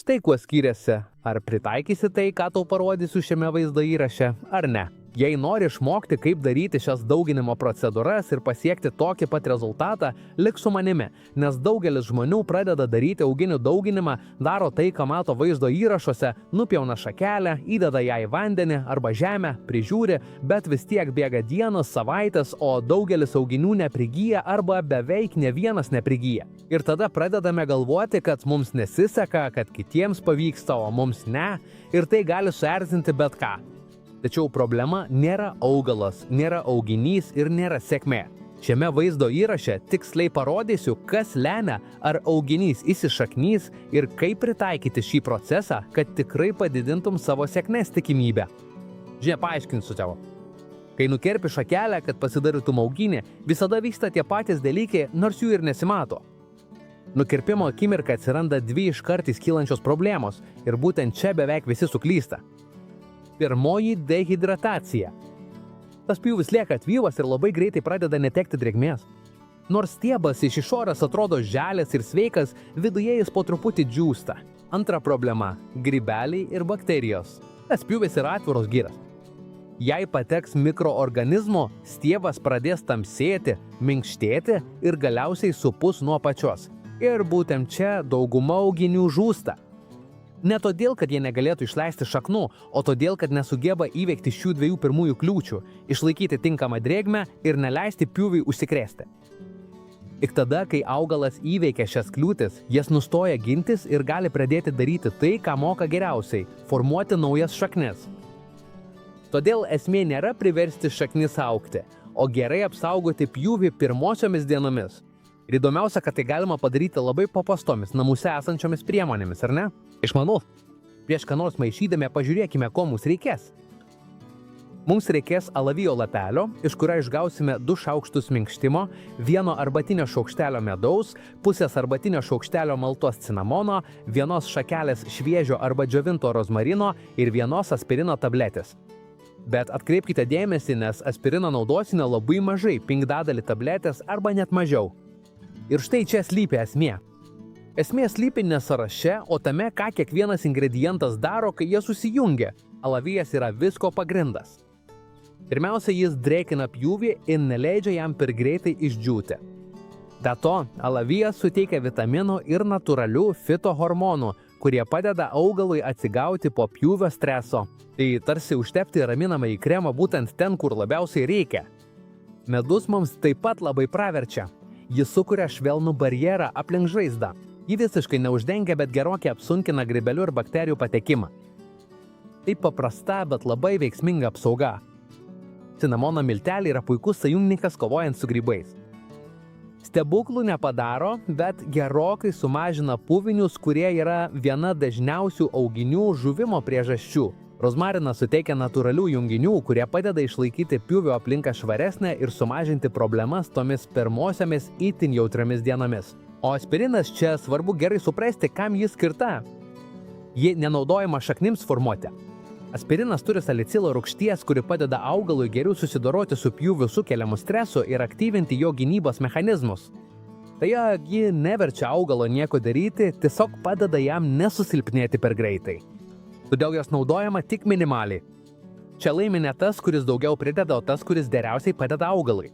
Štai kuo skiriasi, ar pritaikysi tai, ką tau parodysiu šiame vaizdo įraše, ar ne. Jei nori išmokti, kaip daryti šias dauginimo procedūras ir pasiekti tokį pat rezultatą, lik su manimi, nes daugelis žmonių pradeda daryti auginių dauginimą, daro tai, ką mato vaizdo įrašuose, nupjauna šakelę, įdeda ją į vandenį arba žemę, prižiūri, bet vis tiek bėga dienos, savaitės, o daugelis auginių neprigyja arba beveik ne vienas neprigyja. Ir tada pradedame galvoti, kad mums nesiseka, kad kitiems pavyksta, o mums ne, ir tai gali suerzinti bet ką. Tačiau problema nėra augalas, nėra auginys ir nėra sėkmė. Šiame vaizdo įraše tiksliai parodysiu, kas lemia, ar auginys įsišaknys ir kaip pritaikyti šį procesą, kad tikrai padidintum savo sėkmės tikimybę. Žiūrėk, paaiškinsiu tavo. Kai nukerpi šakelę, kad pasidarytum auginį, visada vyksta tie patys dalykai, nors jų ir nesimato. Nukirpimo akimirką atsiranda dvi iškart kylančios problemos ir būtent čia beveik visi suklysta. Pirmoji – dehidratacija. Tas pjūvis lieka atvyvas ir labai greitai pradeda netekti drėgmės. Nors stiebas iš išorės atrodo žalias ir sveikas, viduje jis po truputį džiūsta. Antra problema – grybeliai ir bakterijos. Tas pjūvis yra atviros giras. Jei pateks mikroorganizmo, stiebas pradės tamsėti, minkštėti ir galiausiai supus nuo pačios. Ir būtent čia dauguma auginių žūsta. Ne todėl, kad jie negalėtų išleisti šaknų, o todėl, kad nesugeba įveikti šių dviejų pirmųjų kliūčių – išlaikyti tinkamą drėgmę ir neleisti pjūviui užsikrėsti. Tik tada, kai augalas įveikia šias kliūtis, jas nustoja gintis ir gali pradėti daryti tai, ką moka geriausiai – formuoti naujas šaknis. Todėl esmė nėra priversti šaknis augti, o gerai apsaugoti pjūvį pirmosiomis dienomis. Ir įdomiausia, kad tai galima padaryti labai paprastomis namuose esančiomis priemonėmis, ar ne? Išmanu. Prieš ką nors maišydami pažiūrėkime, ko mums reikės. Mums reikės alavijo lapelio, iš kurio išgausime 2 šaukštus minkštimo, 1 arbatinio šaukštelio medaus, pusės arbatinio šaukštelio maltos cinamono, 1 šakelės šviežio arba džiovinto rozmarino ir 1 aspirino tabletės. Bet atkreipkite dėmesį, nes aspiriną naudosime labai mažai, 5 tabletės arba net mažiau. Ir štai čia slypi esmė. Esmė slypi ne sąraše, o tame, ką kiekvienas ingredientas daro, kai jie susijungia. Alavijas yra visko pagrindas. Pirmiausia, jis drėkina pjūvį ir neleidžia jam per greitai išdžiūti. Be to, alavijas suteikia vitaminų ir natūralių fitohormonų, kurie padeda augalui atsigauti po pjūvio streso. Tai tarsi užtepti raminamąjį kremą būtent ten, kur labiausiai reikia. Medus mums taip pat labai praverčia. Jis sukuria švelnų barjerą aplink žaizdą. Ji visiškai neuždengia, bet gerokai apsunkina grybelių ir bakterijų patekimą. Tai paprasta, bet labai veiksminga apsauga. Cinamono milteliai yra puikus sąjungininkas kovojant su grybais. Stebuklų nepadaro, bet gerokai sumažina puvinius, kurie yra viena dažniausių auginių žuvimo priežasčių. Rozmarinas suteikia natūralių junginių, kurie padeda išlaikyti pjūvio aplinką švaresnę ir sumažinti problemas tomis pirmosiomis itin jautriomis dienomis. O aspirinas čia svarbu gerai suprasti, kam jis skirta. Ji nenaudojama šaknims formuoti. Aspirinas turi salicilo rūgšties, kuri padeda augalui geriau susidoroti su pjūviu sukeliamu stresu ir aktyvinti jo gynybos mechanizmus. Tai ji neverčia augalo nieko daryti, tiesiog padeda jam nesusilpnėti per greitai. Todėl jos naudojama tik minimaliai. Čia laimi ne tas, kuris daugiau prideda, o tas, kuris geriausiai padeda augalui.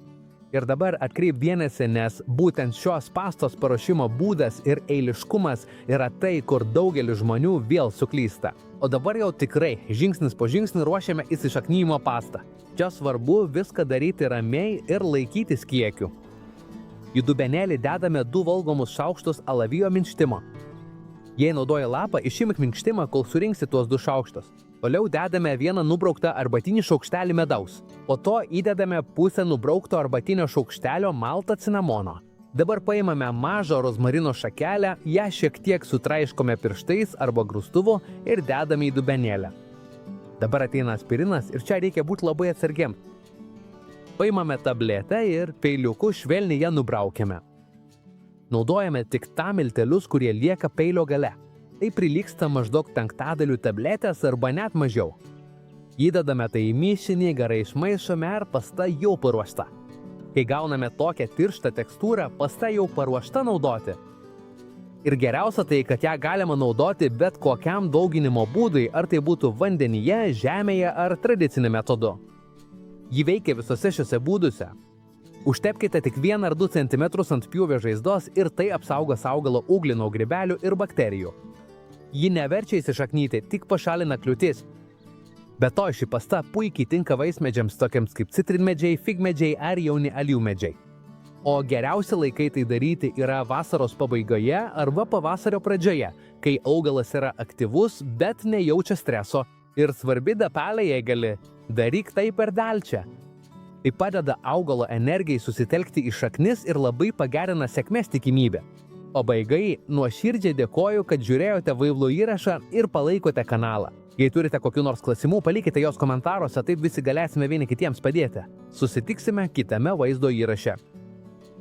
Ir dabar atkreip dėmesį, nes būtent šios pastos paruošimo būdas ir eiliškumas yra tai, kur daugelis žmonių vėl suklysta. O dabar jau tikrai, žingsnis po žingsnį ruošiame įsišaknyjimo pastą. Čia svarbu viską daryti ramiai ir laikytis kiekių. Į dubenėlį dedame 2 valgomus šaukštus alavijo minkštimo. Jei naudoji lapą, išimk minkštimą, kol surinksi tuos 2 šaukštus. Toliau dedame 1 nubrauktą arbatinį šaukštelį medaus. Po to įdedame pusę nubraukto arbatinio šaukštelio maltą cinamono. Dabar paimame mažą rozmarino šakelę, ją šiek tiek sutraiškome pirštais arba grūstuvu ir dedame į dubenėlę. Dabar ateina aspirinas ir čia reikia būti labai atsargiam. Paimame tabletę ir peiliuku švelniai ją nubraukiame. Naudojame tik tam miltelius, kurie lieka peilio gale. Tai prilygsta maždaug 5 tabletės arba net mažiau. Įdedame tai į mišinį, gerai išmaišome ir pasta jau paruošta. Kai gauname tokią tirštą tekstūrą, pasta jau paruošta naudoti. Ir geriausia tai, kad ją galima naudoti bet kokiam dauginimo būdui, ar tai būtų vandenyje, žemėje ar tradiciniu metodu. Ji veikia visose šiuose būduose. Užtepkite tik 1 ar 2 cm ant pjūvio žaizdos ir tai apsaugos augalo ūglį nuo grybelių ir bakterijų. Ji neverčia įsišaknyti, tik pašalina kliūtis. Be to, ši pasta puikiai tinka vaismedžiams tokiams kaip citrinmedžiai, figmedžiai ar jauni alyvmedžiai. O geriausi laikai tai daryti yra vasaros pabaigoje arba pavasario pradžioje, kai augalas yra aktyvus, bet nejaučia streso ir svarbi detalė, jei gali, daryk tai per delčią. Tai padeda augalo energijai susitelkti į šaknis ir labai pagerina sėkmės tikimybę. O baigai, nuoširdžiai dėkoju, kad žiūrėjote Vaivlų įrašą ir palaikote kanalą. Jei turite kokių nors klausimų, palikite jos komentaruose, taip visi galėsime vieni kitiems padėti. Susitiksime kitame vaizdo įraše.